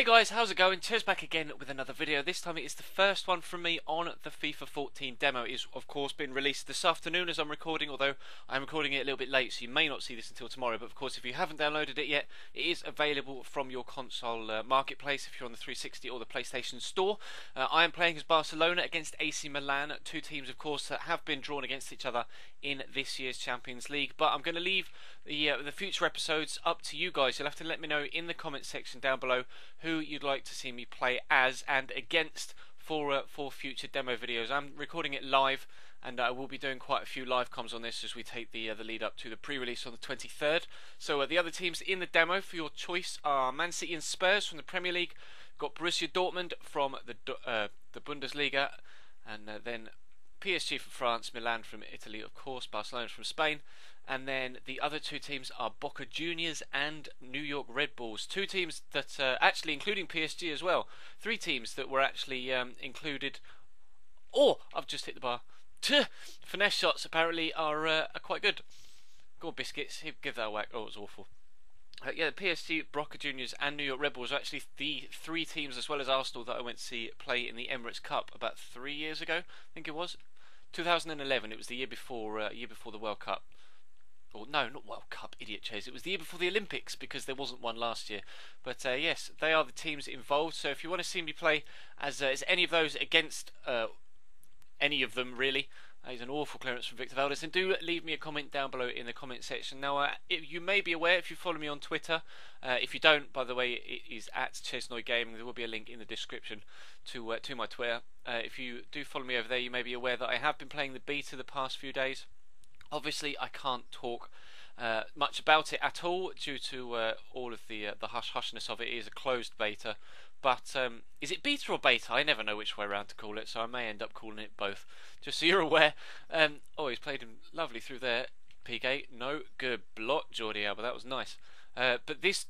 Hey guys, how's it going? Cheers back again with another video. This time it is the first one from me on the FIFA 14 demo. It is of course been released this afternoon as I'm recording, although I'm recording it a little bit late, so you may not see this until tomorrow. But of course, if you haven't downloaded it yet, it is available from your console marketplace if you're on the 360 or the PlayStation Store. I am playing as Barcelona against AC Milan, two teams of course that have been drawn against each other in this year's Champions League. But I'm going to leave the future episodes up to you guys. You'll have to let me know in the comment section down below who you'd like to see me play as and against for future demo videos. I'm recording it live, and I will be doing quite a few live comms on this as we take the lead up to the pre-release on the 23rd. So the other teams in the demo for your choice are Man City and Spurs from the Premier League. Got Borussia Dortmund from the Bundesliga, and then PSG from France, Milan from Italy, of course, Barcelona from Spain. And then the other two teams are Boca Juniors and New York Red Bulls. Two teams that, actually including PSG as well, three teams that were actually included. Oh, I've just hit the bar. Finesse shots apparently are quite good. Go on, Biscuits, give that a whack. Oh, it was awful. Yeah, PSG, Boca Juniors and New York Red Bulls are actually the three teams, as well as Arsenal, that I went to see play in the Emirates Cup about 3 years ago. I think it was 2011. It was the year before the World Cup. Or no, not World Cup, idiot Chase. It was the year before the Olympics, because there wasn't one last year. But yes, they are the teams involved. So if you want to see me play as any of those against any of them, really, that is an awful clearance from Victor Valdez. And do leave me a comment down below in the comment section. Now, you may be aware if you follow me on Twitter. If you don't, by the way, it is at Chesnoy Gaming. There will be a link in the description to my Twitter. If you do follow me over there, you may be aware that I have been playing the beta the past few days. Obviously, I can't talk much about it at all due to all of the hush-hushness of it. It is a closed beta. But is it beta or beta? I never know which way around to call it, so I may end up calling it both. Just so you're aware. Oh, he's played him lovely through there. PK, no, good block, Jordi Alba. That was nice. But this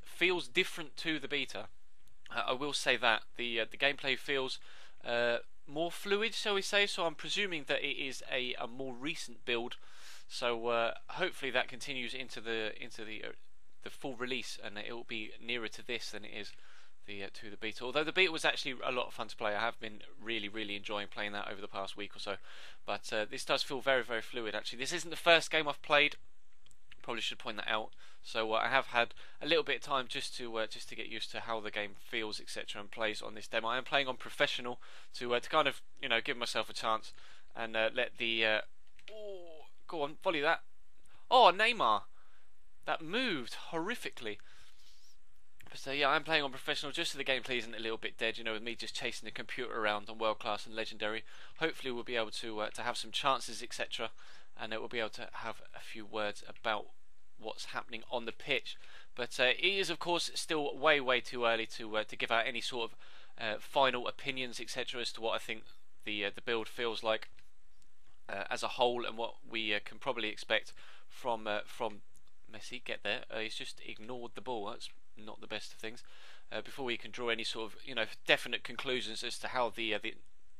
feels different to the beta. I will say that the gameplay feels more fluid, shall we say? So I'm presuming that it is a more recent build. So hopefully that continues into the full release, and it will be nearer to this than it is to the beta. Although the beta was actually a lot of fun to play. I have been really enjoying playing that over the past week or so. But this does feel very fluid. Actually, this isn't the first game I've played. Probably should point that out. So I have had a little bit of time just to get used to how the game feels, etc., and plays on this demo. I am playing on professional to kind of give myself a chance and let the oh, go on, volley that. Oh, Neymar, that moved horrifically. So yeah, I'm playing on professional just so the gameplay isn't a little bit dead. With me just chasing the computer around on world class and legendary. Hopefully we'll be able to have some chances, etc., and we'll be able to have a few words about what's happening on the pitch. But it is of course still way too early to give out any sort of final opinions, etc., as to what I think the build feels like as a whole, and what we can probably expect from Messi. Get there, he's just ignored the ball. That's not the best of things. Before we can draw any sort of definite conclusions as to how the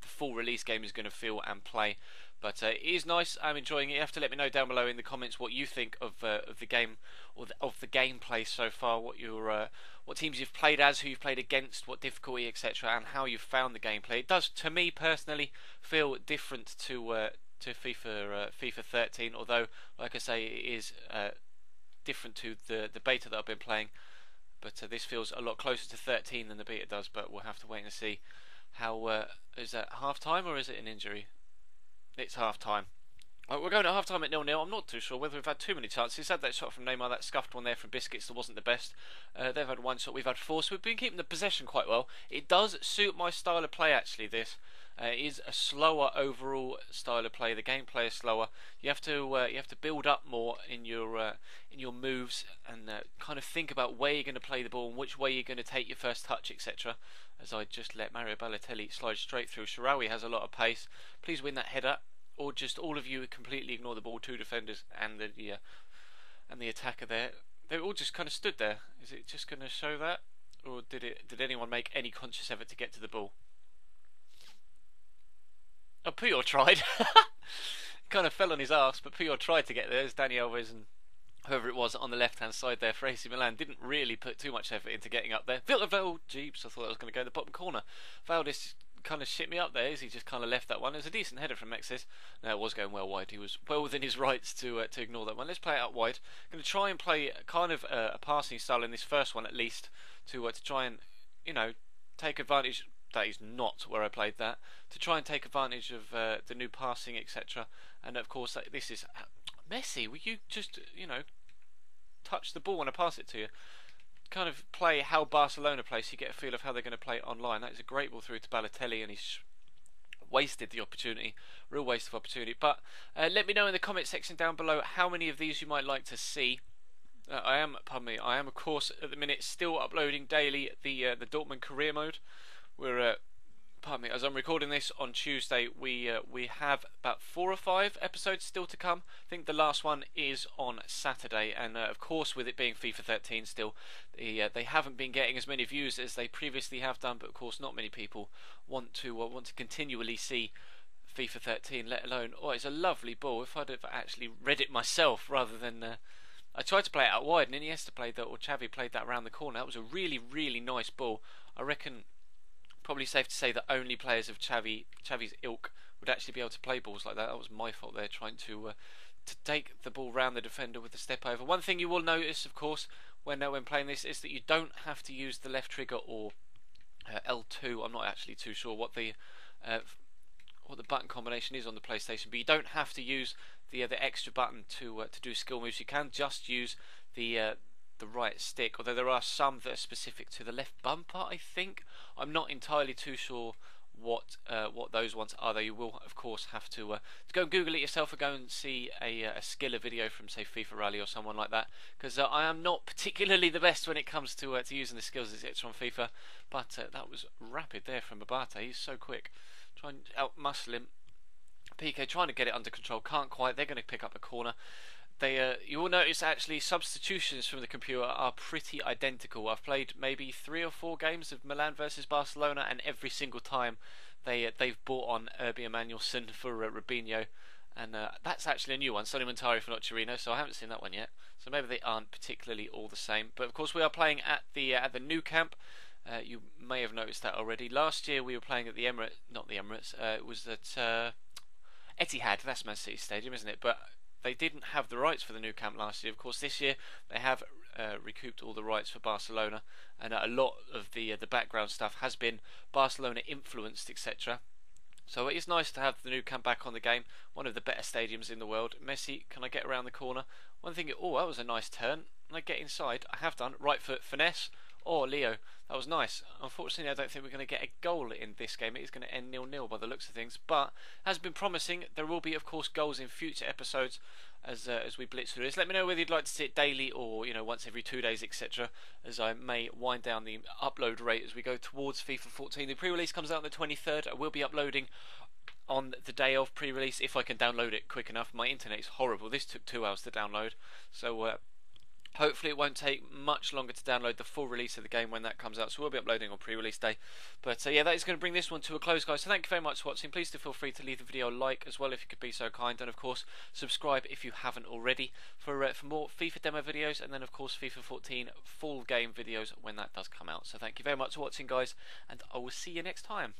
full release game is going to feel and play. But it is nice. I'm enjoying it. You have to let me know down below in the comments what you think of the game, or of the gameplay so far. What teams you've played as, who you've played against, what difficulty, etc., and how you've found the gameplay. It does, to me personally, feel different to FIFA 13. Although, like I say, it is different to the beta that I've been playing. But this feels a lot closer to 13 than the beta does. But we'll have to wait and see. How is that half time, or is it an injury? It's half time. Right, we're going at half time at 0-0. I'm not too sure whether we've had too many chances. Had that shot from Neymar, that scuffed one there from Biscuits that wasn't the best. They've had one shot, we've had four, so we've been keeping the possession quite well. It does suit my style of play actually. This is a slower overall style of play. The gameplay is slower. You have to build up more in your moves, and kind of think about where you're going to play the ball and which way you're going to take your first touch, etc. As I just let Mario Balotelli slide straight through. Sharawi has a lot of pace. Please win that header, or just all of you completely ignore the ball. Two defenders and the attacker there. They all just kind of stood there. Is it just going to show that, or did anyone make any conscious effort to get to the ball? Oh, Puyol tried. Kind of fell on his arse, but Puyol tried to get there. There's Dani Alves and whoever it was on the left-hand side there for AC Milan didn't really put too much effort into getting up there. Villaville, jeeps, I thought I was going to go in the bottom corner. Valdis kind of shit me up there as he just kind of left that one. It was a decent header from Mexes. No, it was going well wide. He was well within his rights to ignore that one. Let's play it out wide. I'm going to try and play kind of a passing style in this first one at least to try and, you know, take advantage. That is not where I played that. To try and take advantage of the new passing, etc. And of course, this is Messi. Will you just, you know, touch the ball when I pass it to you? Kind of play how Barcelona play, so you get a feel of how they're going to play online. That is a great ball through to Balotelli, and he's wasted the opportunity. Real waste of opportunity. But let me know in the comment section down below how many of these you might like to see. I am of course at the minute still uploading daily the Dortmund career mode. We're as I'm recording this on Tuesday, we have about 4 or 5 episodes still to come. I think the last one is on Saturday, and of course, with it being FIFA 13 still, they haven't been getting as many views as they previously have done. But of course, not many people want to continually see FIFA 13, let alone. Oh, it's a lovely ball. If I'd have actually read it myself rather than. I tried to play it out wide, and Iniesta played that, or Xavi played that around the corner. That was a really, really nice ball. I reckon. Probably safe to say that only players of Xavi's ilk would actually be able to play balls like that. That was my fault there, trying to take the ball round the defender with a step over. One thing you will notice, of course, when playing this is that you don't have to use the left trigger or L2. I'm not actually too sure what the button combination is on the PlayStation, but you don't have to use the extra button to do skill moves. You can just use the right stick, although there are some that are specific to the left bumper, I think. I'm not entirely too sure what those ones are, though you will of course have to go and Google it yourself or go and see a skiller video from, say, FIFA Rally or someone like that, because I am not particularly the best when it comes to using the skills etc. on FIFA. But that was rapid there from Abate. He's so quick. Try and out-muscle him. PK trying to get it under control, can't quite. They're going to pick up a corner. You will notice actually substitutions from the computer are pretty identical. I've played maybe 3 or 4 games of Milan versus Barcelona, and every single time they've brought on Erby Emanuelson for Robinho, and that's actually a new one, Sonny Montari for Nocerino, so I haven't seen that one yet. So maybe they aren't particularly all the same. But of course we are playing at the new camp. You may have noticed that already. Last year we were playing at the Emirates, not the Emirates. It was at Etihad. That's Man City Stadium, isn't it? But they didn't have the rights for the new camp last year. Of course, this year they have recouped all the rights for Barcelona, and a lot of the background stuff has been Barcelona influenced, etc. So it is nice to have the new camp back on the game. One of the better stadiums in the world. Messi, can I get around the corner? One thing. Oh, that was a nice turn. Can I get inside? I have done. Right foot finesse. Oh, Leo, that was nice. Unfortunately, I don't think we're going to get a goal in this game. It is going to end 0-0 by the looks of things, but has been promising. There will be, of course, goals in future episodes as we blitz through this. Let me know whether you'd like to see it daily or, you know, once every 2 days, etc. As I may wind down the upload rate as we go towards FIFA 14. The pre-release comes out on the 23rd. I will be uploading on the day of pre-release if I can download it quick enough. My internet is horrible. This took 2 hours to download, so hopefully it won't take much longer to download the full release of the game when that comes out, so we'll be uploading on pre-release day. But yeah, that is going to bring this one to a close, guys. So thank you very much for watching. Please do feel free to leave the video a like as well if you could be so kind, and of course subscribe if you haven't already for more FIFA demo videos, and then of course FIFA 14 full game videos when that does come out. So thank you very much for watching, guys, and I will see you next time.